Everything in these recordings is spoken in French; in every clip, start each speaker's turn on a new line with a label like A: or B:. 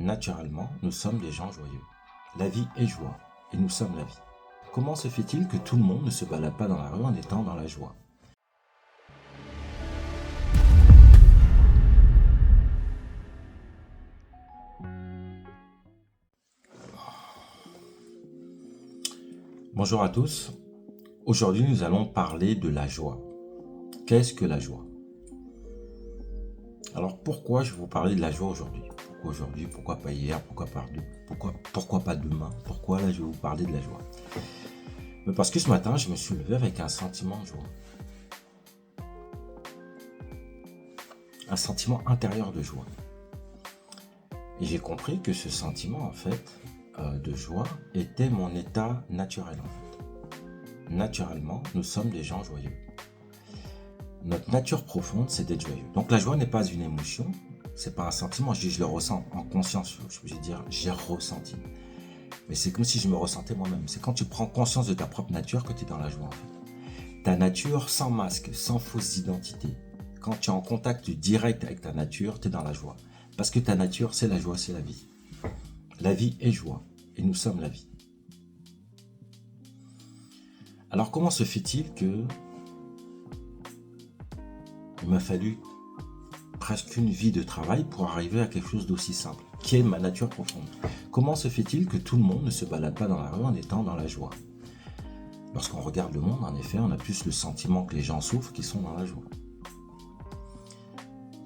A: Naturellement, nous sommes des gens joyeux. La vie est joie, et nous sommes la vie. Comment se fait-il que tout le monde ne se balade pas dans la rue en étant dans la joie? Bonjour à tous. Aujourd'hui, nous allons parler de la joie. Qu'est-ce que la joie? Alors, pourquoi je vais vous parler de la joie aujourd'hui? Pourquoi aujourd'hui? Pourquoi pas hier? Pourquoi pas demain? Pourquoi là, je vais vous parler de la joie? Mais parce que ce matin, je me suis levé avec un sentiment de joie. Un sentiment intérieur de joie. Et j'ai compris que ce sentiment, en fait, de joie était mon état naturel, en fait. Naturellement, nous sommes des gens joyeux. Notre nature profonde, c'est d'être joyeux. Donc la joie n'est pas une émotion, c'est pas un sentiment. Je dis, je le ressens en conscience. Je veux dire, j'ai ressenti. Mais c'est comme si je me ressentais moi-même. C'est quand tu prends conscience de ta propre nature que tu es dans la joie, en fait. Ta nature sans masque, sans fausse identité. Quand tu es en contact direct avec ta nature, tu es dans la joie. Parce que ta nature, c'est la joie, c'est la vie. La vie est joie. Et nous sommes la vie. Alors comment se fait-il que il m'a fallu presque une vie de travail pour arriver à quelque chose d'aussi simple, qui est ma nature profonde? Comment se fait-il que tout le monde ne se balade pas dans la rue en étant dans la joie? Lorsqu'on regarde le monde, en effet, on a plus le sentiment que les gens souffrent qu'ils sont dans la joie.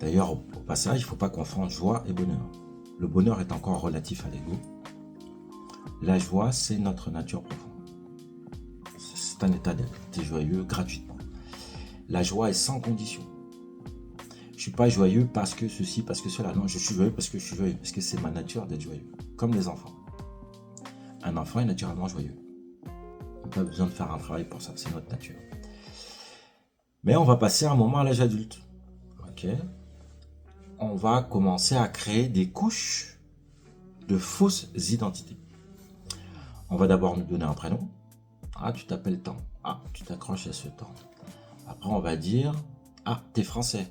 A: D'ailleurs, au passage, il ne faut pas confondre joie et bonheur. Le bonheur est encore relatif à l'ego. La joie, c'est notre nature profonde. C'est un état d'être. Tu es joyeux gratuitement. La joie est sans condition. Je ne suis pas joyeux parce que ceci, parce que cela. Non, je suis joyeux parce que je suis joyeux. Parce que c'est ma nature d'être joyeux. Comme les enfants. Un enfant est naturellement joyeux. On n'a pas besoin de faire un travail pour ça. C'est notre nature. Mais on va passer un moment à l'âge adulte. Ok. On va commencer à créer des couches de fausses identités. On va d'abord nous donner un prénom. Ah, tu t'appelles tant. Ah, tu t'accroches à ce temps. Après, on va dire, ah, t'es français,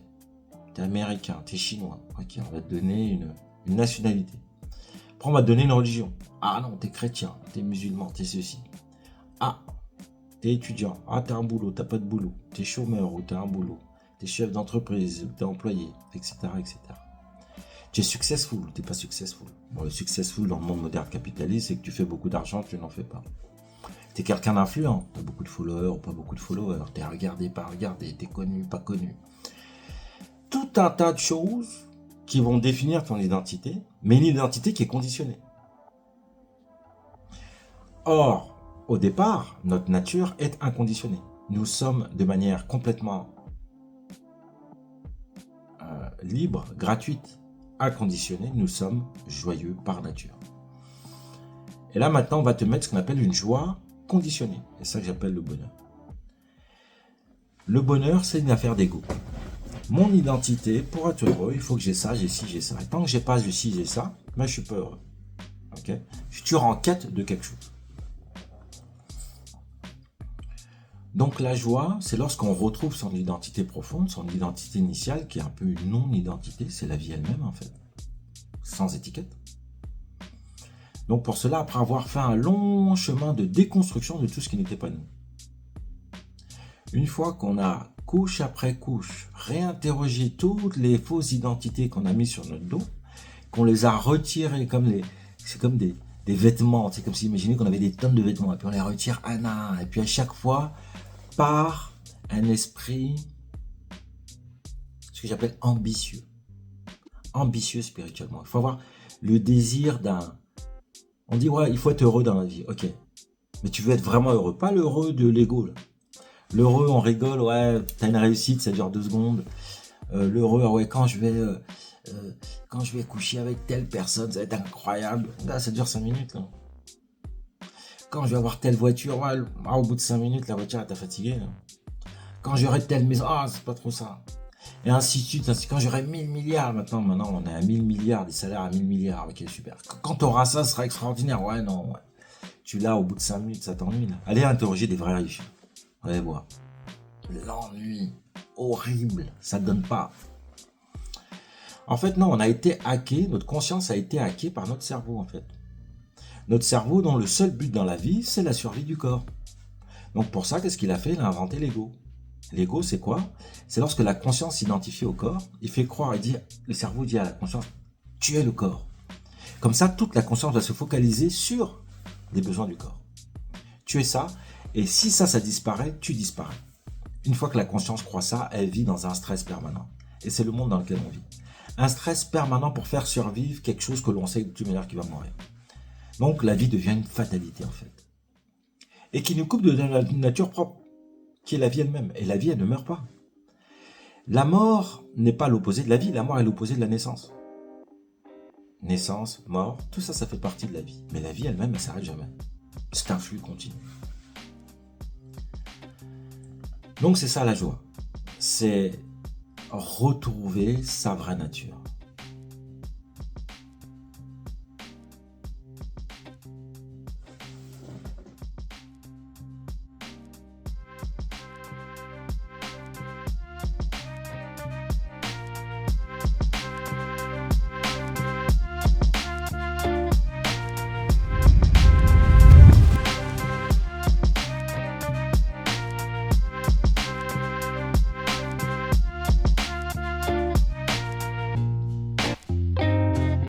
A: t'es américain, t'es chinois. Ok, on va te donner une nationalité. Après, on va te donner une religion. Ah non, t'es chrétien, t'es musulman, t'es ceci. Ah, t'es étudiant. Ah, t'as un boulot, t'as pas de boulot. T'es chômeur ou t'as un boulot. T'es chef d'entreprise ou t'es employé, etc., etc. Tu es successful ou t'es pas successful. Bon, le successful dans le monde moderne capitaliste, c'est que tu fais beaucoup d'argent, tu n'en fais pas. Tu es quelqu'un d'influent, tu as beaucoup de followers ou pas beaucoup de followers, tu es regardé, pas regardé, tu es connu, pas connu. Tout un tas de choses qui vont définir ton identité, mais une identité qui est conditionnée. Or, au départ, notre nature est inconditionnée. Nous sommes de manière complètement libre, gratuite, inconditionnée, nous sommes joyeux par nature. Et là maintenant, on va te mettre ce qu'on appelle une joie conditionnée. C'est ça que j'appelle le bonheur. Le bonheur, c'est une affaire d'ego. Mon identité, pour être heureux, il faut que j'ai ça, j'ai ci, j'ai ça. Et tant que j'ai pas ci, j'ai ça, ben je suis pas heureux. Okay? Je suis toujours en quête de quelque chose. Donc la joie, c'est lorsqu'on retrouve son identité profonde, son identité initiale, qui est un peu une non-identité, c'est la vie elle-même en fait, sans étiquette. Donc pour cela, après avoir fait un long chemin de déconstruction de tout ce qui n'était pas nous, une fois qu'on a couche après couche réinterrogé toutes les fausses identités qu'on a mises sur notre dos, qu'on les a retirées comme c'est comme des vêtements, c'est comme si imaginez qu'on avait des tonnes de vêtements et puis on les retire un à un et puis à chaque fois par un esprit, ce que j'appelle ambitieux spirituellement. Il faut avoir le désir on dit ouais, il faut être heureux dans la vie, ok, mais tu veux être vraiment heureux, pas l'heureux de l'ego là. L'heureux, on rigole, ouais, t'as une réussite, ça dure 2 secondes. L'heureux, ouais, quand je vais coucher avec telle personne, ça va être incroyable. Là, ça dure 5 minutes, là. Quand je vais avoir telle voiture, ouais, au bout de 5 minutes, la voiture, elle t'a fatigué. Là. Quand j'aurai telle maison, c'est pas trop ça. Et ainsi de suite, quand j'aurai 1000 milliards, maintenant, on est à 1000 milliards, des salaires à 1000 milliards, ok, super. Quand t'auras ça, ce sera extraordinaire, ouais, non, ouais. Tu l'as au bout de 5 minutes, ça t'ennuie, là. Allez interroger des vrais riches. Allez voir. L'ennui, horrible, ça ne donne pas. En fait, non, on a été hacké, notre conscience a été hackée par notre cerveau, en fait. Notre cerveau, dont le seul but dans la vie, c'est la survie du corps. Donc pour ça, qu'est-ce qu'il a fait? Il a inventé l'ego. L'ego, c'est quoi? C'est lorsque la conscience s'identifie au corps, il fait croire, le cerveau dit à la conscience, tu es le corps. Comme ça, toute la conscience va se focaliser sur les besoins du corps. Tu es ça, et si ça disparaît, tu disparais. Une fois que la conscience croit ça, elle vit dans un stress permanent. Et c'est le monde dans lequel on vit. Un stress permanent pour faire survivre quelque chose que l'on sait de toute manière qui va mourir. Donc la vie devient une fatalité en fait. Et qui nous coupe de la nature propre, qui est la vie elle-même. Et la vie, elle ne meurt pas. La mort n'est pas l'opposé de la vie, la mort est l'opposé de la naissance. Naissance, mort, tout ça, ça fait partie de la vie. Mais la vie elle-même, elle ne s'arrête jamais. C'est un flux continu. Donc c'est ça la joie. C'est retrouver sa vraie nature.